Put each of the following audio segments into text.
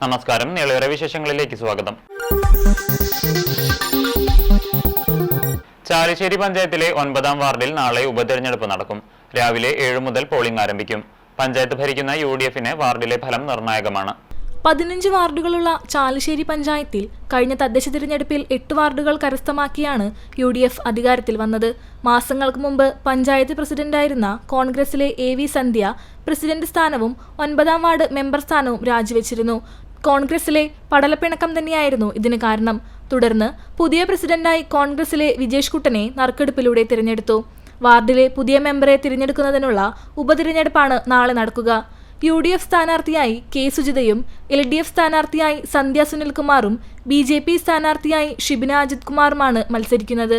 നമസ്കാരം. നിളയുടെ വിശേഷങ്ങളിലേക്ക് സ്വാഗതം. ചാലിശ്ശേരി പഞ്ചായത്തിലെ 9ാം വാർഡിൽ നാളെ ഉപതെരഞ്ഞെടുപ്പ് നടക്കും. രാവിലെ 7 മുതൽ പോളിംഗ് ആരംഭിക്കും. പഞ്ചായത്ത് ഭരിക്കുന്ന UDF-ന് വാർഡിലെ ഫലം നിർണായകമാണ്. 15 വാർഡുകളുള്ള ചാലിശ്ശേരി പഞ്ചായത്തിൽ കഴിഞ്ഞ തദ്ദേശ തിരഞ്ഞെടുപ്പിൽ 8 വാർഡുകൾ കരസ്ഥമാക്കിയാണ് UDF അധികാരത്തിൽ വന്നത്. മാസങ്ങൾക്ക് മുമ്പ് പഞ്ചായത്ത് പ്രസിഡന്റായിരുന്ന കോൺഗ്രസിലെ AV സന്ധ്യ പ്രസിഡന്റ് സ്ഥാനവും 9ാം വാർഡ് മെമ്പർ സ്ഥാനവും രാജിവെച്ചിരുന്നു. കോൺഗ്രസിലെ പടലപ്പിണക്കം തന്നെയായിരുന്നു ഇതിന് കാരണം. തുടർന്ന് പുതിയ പ്രസിഡന്റായി കോൺഗ്രസിലെ വിജേഷ് കുട്ടനെ നറുക്കെടുപ്പിലൂടെ തിരഞ്ഞെടുത്തു. വാർഡിലെ പുതിയ മെമ്പറെ തിരഞ്ഞെടുക്കുന്നതിനുള്ള ഉപതിരഞ്ഞെടുപ്പാണ് നാളെ നടക്കുക. UDF സ്ഥാനാർത്ഥിയായി K സുജിതയും LDF സ്ഥാനാർത്ഥിയായി സന്ധ്യ സുനിൽകുമാറും BJP സ്ഥാനാർത്ഥിയായി ഷിബിന അജിത് കുമാറുമാണ് മത്സരിക്കുന്നത്.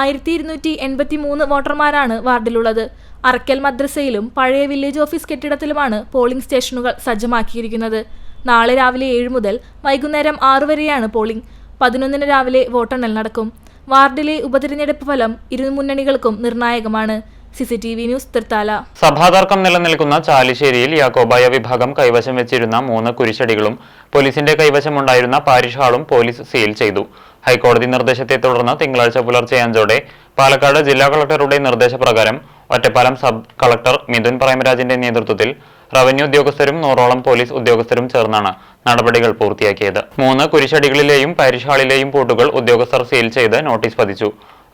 1283 വോട്ടർമാരാണ് വാർഡിലുള്ളത്. അറക്കൽ മദ്രസയിലും പഴയ വില്ലേജ് ഓഫീസ് കെട്ടിടത്തിലുമാണ് പോളിംഗ് സ്റ്റേഷനുകൾ സജ്ജമാക്കിയിരിക്കുന്നത്. നാളെ രാവിലെ 7 മുതൽ വൈകുന്നേരം 6 വരെയാണ് പോളിംഗ്. 11 രാവിലെ വോട്ടെണ്ണൽ നടക്കും. വാർഡിലെ ഉപതിരഞ്ഞെടുപ്പ് ഫലം ഇരു മുന്നണികൾക്കും നിർണായകമാണ്. CCTV news Thrithala. സഭാതർക്കം നിലനിൽക്കുന്ന ചാലിശ്ശേരിയിൽ യാക്കോബായ വിഭാഗം കൈവശം വെച്ചിരുന്ന 3 കുരിശടികളും പോലീസിന്റെ കൈവശമുണ്ടായിരുന്ന പാരിഷ് ഹാളും പോലീസ് സീൽ ചെയ്തു. ഹൈക്കോടതി നിർദ്ദേശത്തെ തുടർന്ന് തിങ്കളാഴ്ച പുലർച്ചെ 5ഓടെ പാലക്കാട് ജില്ലാ കളക്ടറുടെ നിർദ്ദേശപ്രകാരം ഒറ്റപ്പാലം സബ് കളക്ടർ മിഥുൻ പ്രേമരാജിന്റെ നേതൃത്വത്തിൽ റവന്യൂ ഉദ്യോഗസ്ഥരും 100ഓളം പോലീസ് ഉദ്യോഗസ്ഥരും ചേർന്നാണ് നടപടികൾ പൂർത്തിയാക്കിയത്. 3 കുരിശടികളിലെയും പാരിഷ് ഹാളിലെയും പൂട്ടുകൾ ഉദ്യോഗസ്ഥർ സീൽ ചെയ്ത് നോട്ടീസ് പതിച്ചു.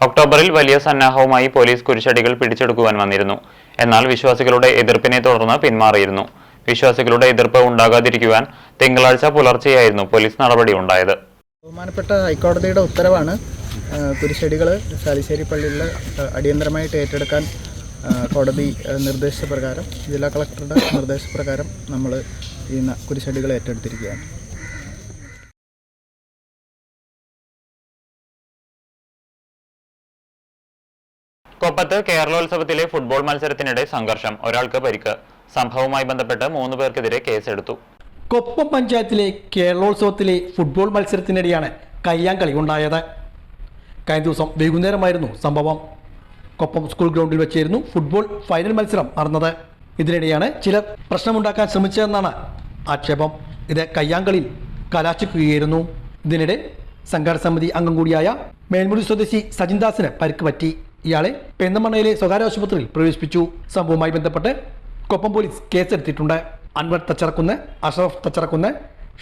ഒക്ടോബറിൽ വലിയ സന്നാഹവുമായി പോലീസ് കുരിശടികൾ പിടിച്ചെടുക്കുവാൻ വന്നിരുന്നു. എന്നാൽ വിശ്വാസികളുടെ എതിർപ്പിനെ തുടർന്ന് പിന്മാറിയിരുന്നു. വിശ്വാസികളുടെ എതിർപ്പ് ഉണ്ടാകാതിരിക്കുവാൻ തിങ്കളാഴ്ച പുലർച്ചെയായിരുന്നു പോലീസ് നടപടി ഉണ്ടായത്. ബഹുമാനപ്പെട്ട ഹൈക്കോടതിയുടെ ഉത്തരവാണ് കുരിശടികൾ ചാലിശ്ശേരി പള്ളിയിൽ അടിയന്തരമായിട്ട് ഏറ്റെടുക്കാൻ കോടതി നിർദ്ദേശപ്രകാരം ജില്ലാ കളക്ടറുടെ നിർദ്ദേശപ്രകാരം നമ്മൾ ഈ കുരിശടികൾ ഏറ്റെടുത്തിരിക്കുകയാണ്. കൊപ്പത്ത് കേരളോത്സവത്തിലെ ഫുട്ബോൾ മത്സരത്തിനിടെ സംഘർഷം, ഒരാൾക്ക് പരിക്ക്. സംഭവവുമായി ബന്ധപ്പെട്ട് 3 പേർക്കെതിരെ കേസെടുത്തു. കൊപ്പം പഞ്ചായത്തിലെ കേരളോത്സവത്തിലെ ഫുട്ബോൾ മത്സരത്തിനിടെയാണ് കയ്യാങ്കളി ഉണ്ടായത്. കഴിഞ്ഞ ദിവസം വൈകുന്നേരമായിരുന്നു സംഭവം. കൊപ്പം സ്കൂൾ ഗ്രൗണ്ടിൽ വെച്ചായിരുന്നു ഫുട്ബോൾ ഫൈനൽ മത്സരം നടന്നത്. ഇതിനിടെയാണ് ചിലർ പ്രശ്നമുണ്ടാക്കാൻ ശ്രമിച്ചതെന്നാണ് ആക്ഷേപം. ഇത് കയ്യാങ്കളിയിൽ കലാശിക്കുകയായിരുന്നു. ഇതിനിടെ സംഘാടക സമിതി അംഗം കൂടിയായ മേൽമുറി സ്വദേശി സജിൻദാസിന് പരിക്ക് പറ്റി. ഇയാളെ പെരുന്തമണ്ണയിലെ സ്വകാര്യ ആശുപത്രിയിൽ പ്രവേശിപ്പിച്ചു. സംഭവവുമായി ബന്ധപ്പെട്ട് കൊപ്പം പോലീസ് കേസെടുത്തിട്ടുണ്ട്. അൻവർ തച്ചറക്കുന്ന്, അഷ്റഫ് തച്ചറക്കുന്ന്,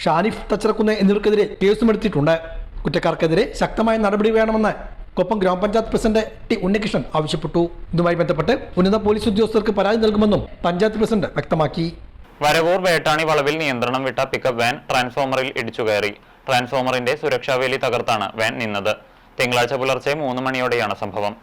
ഷാനിഫ് തച്ചറക്കുന്ന് എന്നിവർക്കെതിരെ കേസുമെടുത്തിട്ടുണ്ട്. കുറ്റക്കാർക്കെതിരെ ശക്തമായ നടപടി വേണമെന്ന് കൊപ്പം ഗ്രാമപഞ്ചായത്ത് പ്രസിഡന്റ് T ഉണ്ണികൃഷ്ണൻ ആവശ്യപ്പെട്ടു. ഇതുമായി ബന്ധപ്പെട്ട് ഉന്നത പോലീസ് ഉദ്യോഗസ്ഥർക്ക് പരാതി നൽകുമെന്നും പഞ്ചായത്ത് പ്രസിഡന്റ് വ്യക്തമാക്കി. വരവൂർ വേട്ടാണി വളവിൽ നിയന്ത്രണം വിട്ട പിക്കപ്പ് വാൻ ട്രാൻസ്ഫോമറിൽ ഇടിച്ചുകയറി. ട്രാൻസ്ഫോമറിന്റെ സുരക്ഷാവേലി തകർത്താണ് വാൻ നിന്നത്. തിങ്കളാഴ്ച പുലർച്ചെ 3 മണിയോടെയാണ് സംഭവം.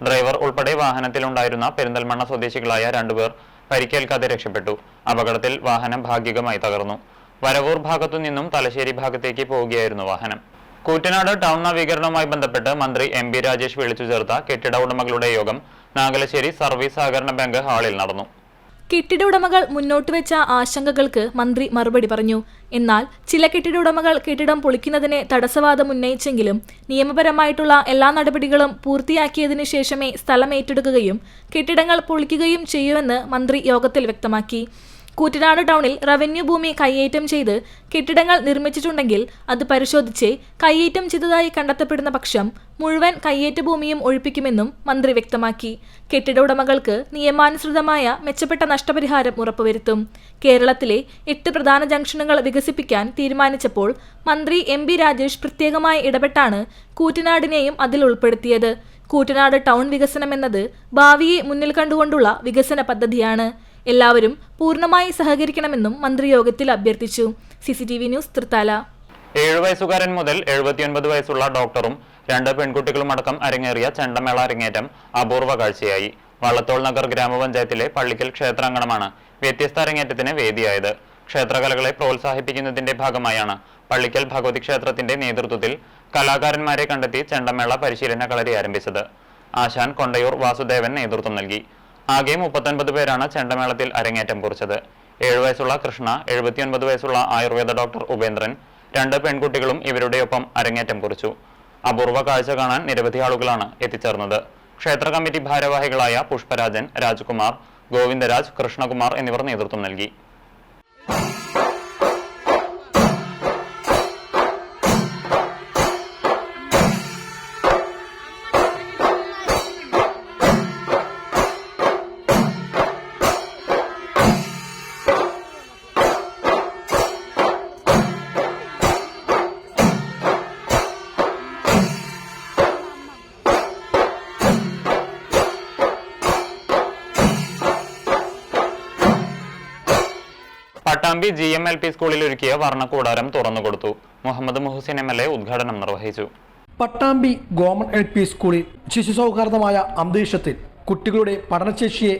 ഡ്രൈവർ ഉൾപ്പെടെ വാഹനത്തിലുണ്ടായിരുന്ന പെരിന്തൽമണ്ണ സ്വദേശികളായ 2 പേർ പരിക്കേൽക്കാതെ രക്ഷപ്പെട്ടു. അപകടത്തിൽ വാഹനം ഭാഗികമായി തകർന്നു. വരവൂർ ഭാഗത്തു നിന്നും തലശ്ശേരി ഭാഗത്തേക്ക് പോവുകയായിരുന്നു വാഹനം. കൂറ്റനാട് ടൗൺ നവീകരണവുമായി ബന്ധപ്പെട്ട് മന്ത്രി MB രാജേഷ് വിളിച്ചു ചേർത്ത കെട്ടിട ഉടമകളുടെ യോഗം നാഗലശ്ശേരി സർവീസ് സഹകരണ ബാങ്ക് ഹാളിൽ നടന്നു. കെട്ടിട ഉടമകൾ മുന്നോട്ട് വെച്ച ആശങ്കകൾക്ക് മന്ത്രി മറുപടി പറഞ്ഞു. എന്നാൽ ചില കെട്ടിട ഉടമകൾ കെട്ടിടം പൊളിക്കുന്നതിന് തടസ്സവാദം ഉന്നയിച്ചെങ്കിലും നിയമപരമായിട്ടുള്ള എല്ലാ നടപടികളും പൂർത്തിയാക്കിയതിനു ശേഷമേ സ്ഥലം ഏറ്റെടുക്കുകയും കെട്ടിടങ്ങൾ പൊളിക്കുകയും ചെയ്യുമെന്ന് മന്ത്രി യോഗത്തിൽ വ്യക്തമാക്കി. കൂറ്റനാട് ടൗണിൽ റവന്യൂ ഭൂമി കയ്യേറ്റം ചെയ്ത് കെട്ടിടങ്ങൾ നിർമ്മിച്ചിട്ടുണ്ടെങ്കിൽ അത് പരിശോധിച്ച് കയ്യേറ്റം ചെയ്തതായി കണ്ടെത്തപ്പെടുന്ന പക്ഷം മുഴുവൻ കയ്യേറ്റ ഭൂമിയും ഒഴിപ്പിക്കുമെന്നും മന്ത്രി വ്യക്തമാക്കി. കെട്ടിട ഉടമകൾക്ക് നിയമാനുസൃതമായ മെച്ചപ്പെട്ട നഷ്ടപരിഹാരം ഉറപ്പുവരുത്തും. കേരളത്തിലെ 8 പ്രധാന ജംഗ്ഷനുകൾ വികസിപ്പിക്കാൻ തീരുമാനിച്ചപ്പോൾ മന്ത്രി MB രാജേഷ് പ്രത്യേകമായി ഇടപെട്ടാണ് കൂറ്റനാടിനെയും അതിൽ ഉൾപ്പെടുത്തിയത്. കൂറ്റനാട് ടൗൺ വികസനം എന്നത് ഭാവിയെ മുന്നിൽ കണ്ടുകൊണ്ടുള്ള വികസന പദ്ധതിയാണ്. എല്ലാവരും പൂർണ്ണമായി സഹകരിക്കണമെന്നും മന്ത്രി യോഗത്തിൽ അഭ്യർത്ഥിച്ചു. CCTV news Thrithala. 7 വയസ്സുകാരൻ മുതൽ 79 വയസ്സുള്ള ഡോക്ടറും 2 പെൺകുട്ടികളും അടക്കം അരങ്ങേറിയ ചെണ്ടമേള അരങ്ങേറ്റം അപൂർവ കാഴ്ചയായി. വള്ളത്തോൾ നഗർ ഗ്രാമപഞ്ചായത്തിലെ പള്ളിക്കൽ ക്ഷേത്രാങ്കണമാണ് വ്യത്യസ്ത അരങ്ങേറ്റത്തിന് വേദിയായത്. ക്ഷേത്രകലകളെ പ്രോത്സാഹിപ്പിക്കുന്നതിന്റെ ഭാഗമായാണ് പള്ളിക്കൽ ഭഗവതി ക്ഷേത്രത്തിന്റെ നേതൃത്വത്തിൽ കലാകാരന്മാരെ കണ്ടെത്തി ചെണ്ടമേള പരിശീലന കളരി ആരംഭിച്ചത്. ആശാൻ കൊണ്ടയൂർ വാസുദേവൻ നേതൃത്വം നൽകി. ആകെ 39 പേരാണ് ചെണ്ടമേളത്തിൽ അരങ്ങേറ്റം കുറിച്ചത്. 7 വയസ്സുള്ള കൃഷ്ണ, 79 വയസ്സുള്ള ആയുർവേദ ഡോക്ടർ ഉപേന്ദ്രൻ, 2 പെൺകുട്ടികളും ഇവരുടെ ഒപ്പം അരങ്ങേറ്റം കുറിച്ചു. അപൂർവ കാഴ്ച കാണാൻ നിരവധി ആളുകളാണ് എത്തിച്ചേർന്നത്. ക്ഷേത്ര കമ്മിറ്റി ഭാരവാഹികളായ പുഷ്പരാജൻ, രാജ്കുമാർ, ഗോവിന്ദരാജ്, കൃഷ്ണകുമാർ എന്നിവർ നേതൃത്വം നൽകി. പട്ടാമ്പി GMLP സ്കൂളിൽ ഒരുക്കിയ വർണ്ണക്കൂടാരം തുറന്നുകൊടുത്തു. മുഹമ്മദ് മുഹസിൻ MLA ഉദ്ഘാടനം നിർവഹിച്ചു. പട്ടാമ്പി ഗവൺമെന്റ് LP സ്കൂളിൽ ശിശു സൗഹാർദ്ദമായ അന്തരീക്ഷത്തിൽ കുട്ടികളുടെ പഠനശേഷിയെ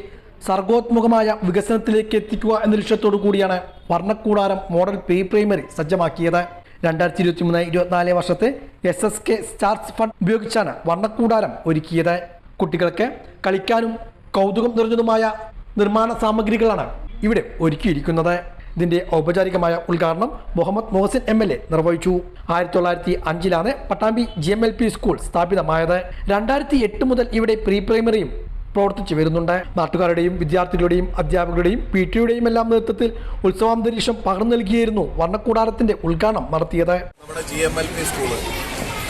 സർഗോത്മുഖമായ വികസനത്തിലേക്ക് എത്തിക്കുക എന്ന ലക്ഷ്യത്തോടു കൂടിയാണ് വർണ്ണക്കൂടാരം മോഡൽ പ്രീ പ്രൈമറി സജ്ജമാക്കിയത്. 2023-24 വർഷത്തെ SSK സ്റ്റാർസ് ഫണ്ട് ഉപയോഗിച്ചാണ് വർണ്ണക്കൂടാരം ഒരുക്കിയത്. കുട്ടികൾക്ക് കളിക്കാനും കൗതുകം നിറഞ്ഞതുമായ നിർമ്മാണ സാമഗ്രികളാണ് ഇവിടെ ഒരുക്കിയിരിക്കുന്നത്. ഇതിന്റെ ഔപചാരികമായ ഉദ്ഘാടനം മുഹമ്മദ് മുഹസിൻ MLA നിർവഹിച്ചു. 1905 പട്ടാമ്പി GMLP സ്കൂൾ സ്ഥാപിതമായത്. 2008 മുതൽ ഇവിടെ പ്രീ പ്രൈമറിയും പ്രവർത്തിച്ചു വരുന്നുണ്ട്. നാട്ടുകാരുടെയും വിദ്യാർത്ഥികളുടെയും അധ്യാപകരുടെയും PTയുടെയും എല്ലാം നേതൃത്വത്തിൽ ഉത്സവാന്തരീക്ഷം പകർന്നു നൽകിയായിരുന്നു വർണ്ണക്കൂടാരത്തിന്റെ ഉദ്ഘാടനം നടത്തിയത്. നമ്മുടെ GMLP സ്കൂള്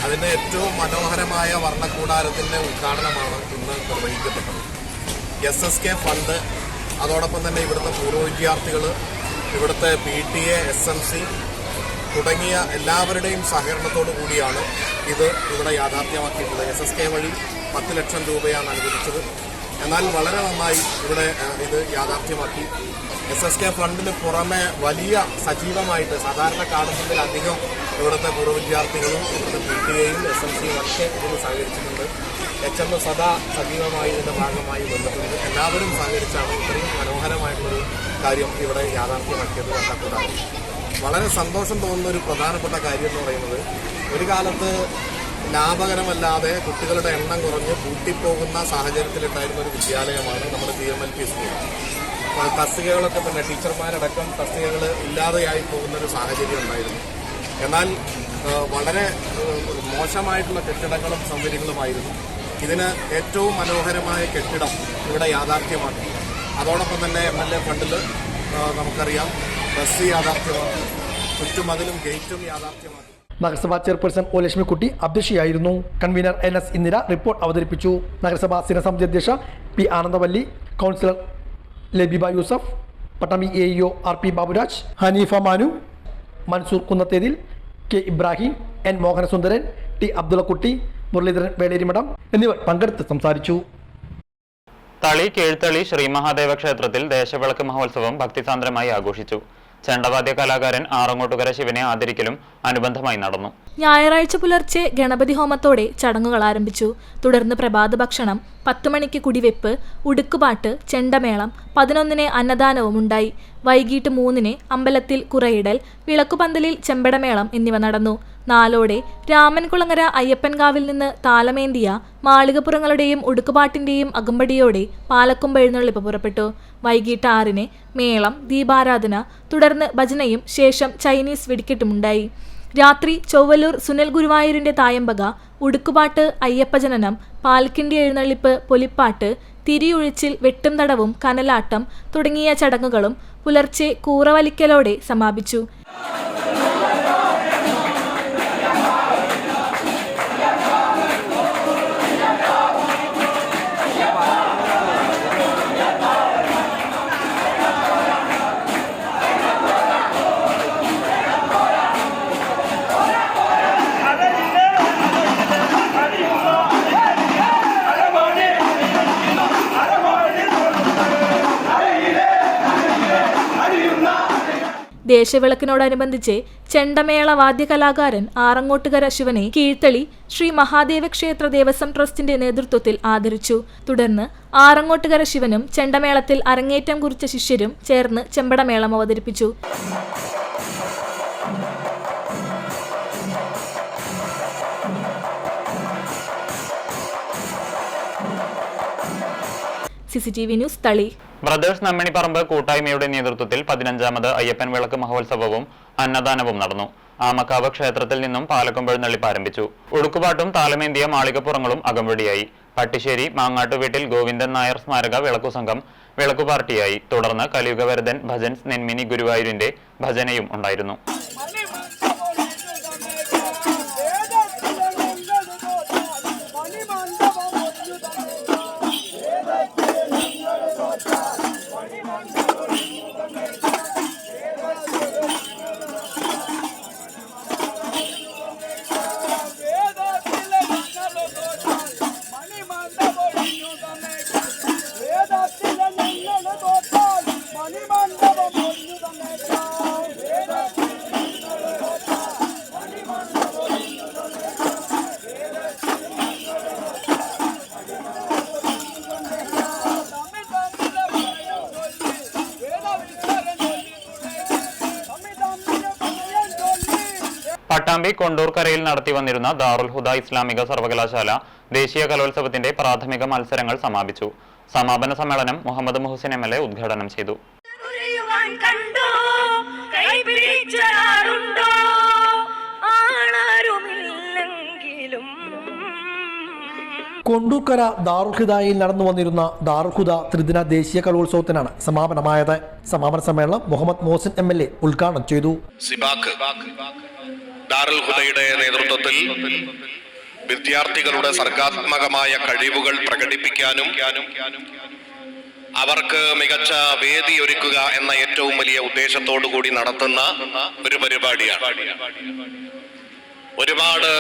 അതിന്റെ ഏറ്റവും മനോഹരമായ വർണ്ണക്കൂടാരത്തിന്റെ ഉദ്ഘാടനമാണ് ഇന്ന് നിർവഹിക്കപ്പെട്ടത്. SSK ഫണ്ട്, അതോടൊപ്പം തന്നെ ഇവിടുത്തെ പൂർവ്വ വിദ്യാർത്ഥികൾ, ഇവിടുത്തെ PTA, SMC തുടങ്ങിയ എല്ലാവരുടെയും സഹകരണത്തോടു കൂടിയാണ് ഇത് ഇവിടെ യാഥാർത്ഥ്യമാക്കിയിട്ടുള്ളത്. SSK വഴി 10 ലക്ഷം രൂപയാണ് അനുവദിച്ചത്. എന്നാൽ വളരെ നന്നായി ഇവിടെ ഇത് യാഥാർത്ഥ്യമാക്കി. SSK ഫണ്ടിന് പുറമെ വലിയ സജീവമായിട്ട് സാധാരണ കാണുന്നതിലധികം ഇവിടുത്തെ പൂർവ്വ വിദ്യാർത്ഥികളും ഇവിടുത്തെ PTAയും SMCയും ഒക്കെ ഇതിന് സഹകരിച്ചിട്ടുണ്ട്. HM സദാ സജീവമായി ഇതിൻ്റെ ഭാഗമായി വന്നിട്ടുണ്ട്. എല്ലാവരും സഹകരിച്ചാണ് ഇത്രയും മനോഹരമായിട്ടുള്ളൊരു കാര്യം ഇവിടെ യാഥാർത്ഥ്യമാക്കിയത്. കണ്ടക്കൂടാതെ വളരെ സന്തോഷം തോന്നുന്ന ഒരു പ്രധാനപ്പെട്ട കാര്യം എന്ന് പറയുന്നത്, ഒരു കാലത്ത് ലാഭകരമല്ലാതെ കുട്ടികളുടെ എണ്ണം കുറഞ്ഞ് പൂട്ടിപ്പോകുന്ന സാഹചര്യത്തിലുണ്ടായിരുന്ന ഒരു വിദ്യാലയമാണ് നമ്മുടെ GMLP സ്കൂൾ. തസ്തികകളൊക്കെ തന്നെ ടീച്ചർമാരടക്കം തസ്തികകൾ ഇല്ലാതെയായി പോകുന്ന ഒരു സാഹചര്യം ഉണ്ടായിരുന്നു. എന്നാൽ വളരെ മോശമായിട്ടുള്ള കെട്ടിടങ്ങളും സൗകര്യങ്ങളുമായിരുന്നു. ഇതിന് ഏറ്റവും മനോഹരമായ കെട്ടിടം ഇവിടെ യാഥാർത്ഥ്യമാക്കി. അതോടൊപ്പം തന്നെ MLA ഫണ്ടിൽ നമുക്കറിയാം ബസ് യാഥാർത്ഥ്യമാക്കി, ചുറ്റുമതിലും ഗേറ്റും യാഥാർത്ഥ്യമാക്കി. നഗരസഭാ ചെയർപേഴ്സൺ O ലക്ഷ്മിക്കുട്ടി അധ്യക്ഷയായിരുന്നു. കൺവീനർ NS ഇന്ദിര റിപ്പോർട്ട് അവതരിപ്പിച്ചു. നഗരസഭാ സ്ഥിരസമിതി അധ്യക്ഷ P Anandavalli, councillor Labeeba Yusuf, Pattambi AEO RP Baburaj, Haneefa Manu, Mansoor Kunnathethil, K Ibrahim, N Mohanasundaran, T Abdullakutty, Muraleedharan Velerimadham എന്നിവർ പങ്കെടുത്ത് സംസാരിച്ചു. തളി കീഴ്ത്തളി ശ്രീ മഹാദേവ ക്ഷേത്രത്തിൽ ദേശവിളക്ക് മഹോത്സവം ഭക്തിസാന്ദ്രമായി ആഘോഷിച്ചു. ചെണ്ടവാദ്യ കലാകാരൻ ആറങ്ങോട്ടുകര ശിവനെ ആദരിക്കലും അനുബന്ധമായി നടന്നു. ഞായറാഴ്ച പുലർച്ചെ ഗണപതി ഹോമത്തോടെ ചടങ്ങുകൾ ആരംഭിച്ചു. തുടർന്ന് പ്രഭാത ഭക്ഷണം, 10 മണിക്ക് കുടിവെപ്പ്, ഉടുക്കുപാട്ട്, ചെണ്ടമേളം, 11 അന്നദാനവും ഉണ്ടായി. വൈകിട്ട് 3 അമ്പലത്തിൽ കുറയിടൽ, വിളക്കുപന്തലിൽ ചെമ്പടമേളം എന്നിവ നടന്നു. 4 രാമൻകുളങ്ങര അയ്യപ്പൻകാവിൽ നിന്ന് താലമേന്തിയ മാളികപ്പുറങ്ങളുടെയും ഉടുക്കുപാട്ടിന്റെയും അകമ്പടിയോടെ പാലക്കൊമ്പ് എഴുന്നള്ളിപ്പ് പുറപ്പെട്ടു. വൈകിട്ട് 6 മേളം, ദീപാരാധന, തുടർന്ന് ഭജനയും ശേഷം ചൈനീസ് വെടിക്കെട്ടുമുണ്ടായി. രാത്രി ചൊവ്വലൂർ സുനിൽ ഗുരുവായൂരിന്റെ തായമ്പക, ഉടുക്കുപാട്ട്, അയ്യപ്പജനനം, പാൽക്കിണ്ടി എഴുന്നള്ളിപ്പ്, പൊലിപ്പാട്ട്, തിരിയൊഴിച്ചിൽ, വെട്ടും തടവും, കനലാട്ടം തുടങ്ങിയ ചടങ്ങുകളും പുലർച്ചെ കൂറവലിക്കലോടെ സമാപിച്ചു. ദേശവിളക്കിനോടനുബന്ധിച്ച് ചെണ്ടമേള വാദ്യകലാകാരൻ ആറങ്ങോട്ടുകര ശിവനെ കീഴ്ത്തളി ശ്രീ മഹാദേവ ക്ഷേത്ര ദേവസ്വം ട്രസ്റ്റിന്റെ നേതൃത്വത്തിൽ ആദരിച്ചു. തുടർന്ന് ആറങ്ങോട്ടുകര ശിവനും ചെണ്ടമേളത്തിൽ അരങ്ങേറ്റം കുറിച്ച ശിഷ്യരും ചേർന്ന് ചെമ്പടമേളം അവതരിപ്പിച്ചു. CCTV ന്യൂസ് തളി. ബ്രദേഴ്സ് നമ്മണിപ്പറമ്പ് കൂട്ടായ്മയുടെ നേതൃത്വത്തിൽ 15ാമത് അയ്യപ്പൻ വിളക്ക് മഹോത്സവവും അന്നദാനവും നടന്നു. ആമക്കാവ് ക്ഷേത്രത്തിൽ നിന്നും പാലക്കൊമ്പ് എഴുന്നള്ളിപ്പ് ആരംഭിച്ചു. ഉടുക്കുപാട്ടും താലമേന്തിയ മാളികപ്പുറങ്ങളും അകമ്പടിയായി. പട്ടിശ്ശേരി മാങ്ങാട്ടുവീട്ടിൽ ഗോവിന്ദൻ നായർ സ്മാരക വിളക്കുസംഘം വിളക്കുപാർട്ടിയായി. തുടർന്ന് കലിയുഗവരദൻ ഭജൻസ് നെന്മിനി ഗുരുവായൂരിന്റെ ഭജനയും ഉണ്ടായിരുന്നു. Mani mandava പട്ടാമ്പി കൊണ്ടൂർക്കരയിൽ നടത്തി വന്നിരുന്ന ദാറുൽ ഹുദ ഇസ്ലാമിക സർവകലാശാല ദേശീയ കലോത്സവത്തിന്റെ പ്രാഥമിക മത്സരങ്ങൾ സമാപിച്ചു. സമാപന സമ്മേളനം മുഹമ്മദ് മുഹസിൻ MLA ഉദ്ഘാടനം ചെയ്തു. കൊണ്ടൂർക്കര ദാറുൽ ഹിദായിൽ നടന്നു വന്നിരുന്ന ദാറുൽ ഹുദ ത്രിദിന ദേശീയ കലോത്സവത്തിനാണ് സമാപനമായത്. സമാപന സമ്മേളനം മുഹമ്മദ് മോഹസിൻ MLA ഉദ്ഘാടനം ചെയ്തു. സിബാക്ക് ദാറുൽ ഹുദയുടെ നേതൃത്വത്തിൽ വിദ്യാർത്ഥികളുടെ സർഗാത്മകമായ കഴിവുകൾ പ്രകടിപ്പിക്കാനും അവർക്ക് മികച്ച വേദി ഒരുക്കുക എന്ന ഏറ്റവും വലിയ ഉദ്ദേശത്തോടു കൂടി നടത്തുന്ന ഒരു പരിപാടിയാണ്. ഒരുപാട്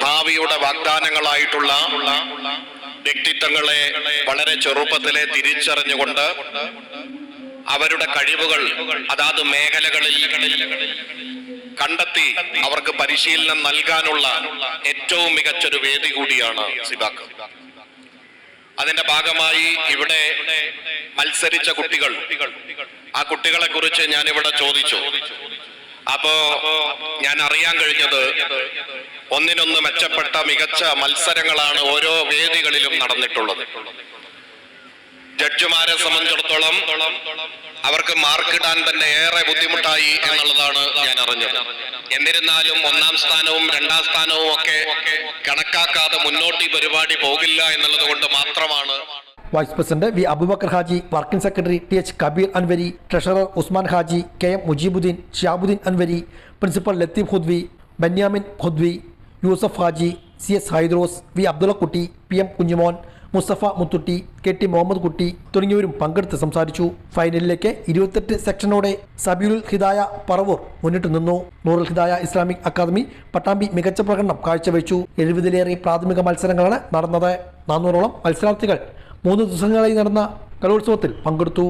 ഭാവിയുടെ വാഗ്ദാനങ്ങളായിട്ടുള്ള വ്യക്തിത്വങ്ങളെ വളരെ ചെറുപ്പത്തിലെ തിരിച്ചറിഞ്ഞുകൊണ്ട് അവരുടെ കഴിവുകൾ അതാത് മേഖലകളിൽ കണ്ടെത്തി അവർക്ക് പരിശീലനം നൽകാനുള്ള ഏറ്റവും മികച്ചൊരു വേദി കൂടിയാണ് സിബാക്ക്. അതിന്റെ ഭാഗമായി ഇവിടെ മത്സരിച്ച കുട്ടികൾ, ആ കുട്ടികളെ കുറിച്ച് ഞാൻ ഇവിടെ ചോദിച്ചു. അപ്പോ ഞാൻ അറിയാൻ കഴിഞ്ഞത് ഒന്നിനൊന്ന് മെച്ചപ്പെട്ട മികച്ച മത്സരങ്ങളാണ് ഓരോ വേദികളിലും നടന്നിട്ടുള്ളത്. ജഡ്ജിമാരെ സംബന്ധിച്ചിടത്തോളം അവർക്ക് മാർക്കിടാൻ തന്നെ ഏറെ ബുദ്ധിമുട്ടായി എന്നുള്ളതാണ് ഞാൻ അറിഞ്ഞത്. എന്നിരുന്നാലും ഒന്നാം സ്ഥാനവും രണ്ടാം സ്ഥാനവും ഒക്കെ കണക്കാക്കാതെ മുന്നോട്ട് ഈ പരിപാടി പോകില്ല എന്നുള്ളത് കൊണ്ട് മാത്രമാണ്. Vice president V Aboobacker Haji, working secretary TH Kabeer Anvari, treasurer Usman Haji, KM Mujeebuddeen, Shiyabuddeen Anvari, principal Latheef Khudwi, Benyamin Khudwi, Yusuf Haji, CS Hydros, V Abdullakutty, PM Kunjumon, Musthafa Muthutty, KT Muhammed Kutty തുടങ്ങിയവരും പങ്കെടുത്ത് സംസാരിച്ചു. ഫൈനലിലേക്ക് 28 സെക്ഷനോടെ സബീലുൽ ഹിദായ പറവൂർ മുന്നിട്ട് നിന്നു. നൂറുൽ ഹിദായ ഇസ്ലാമിക് അക്കാദമി പട്ടാമ്പി മികച്ച പ്രകടനം കാഴ്ചവെച്ചു. 70-ലേറെ പ്രാഥമിക മത്സരങ്ങളാണ് നടന്നത്. 400ഓളം മത്സരാർത്ഥികൾ 3 ദിവസങ്ങളായി നടന്ന കലോത്സവത്തിൽ പങ്കെടുത്തു.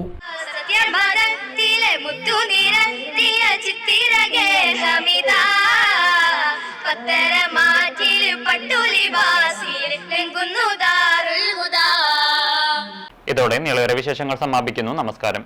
ഇതോടെ നീളേറെ വിശേഷങ്ങൾ സമാപിക്കുന്നു. നമസ്കാരം.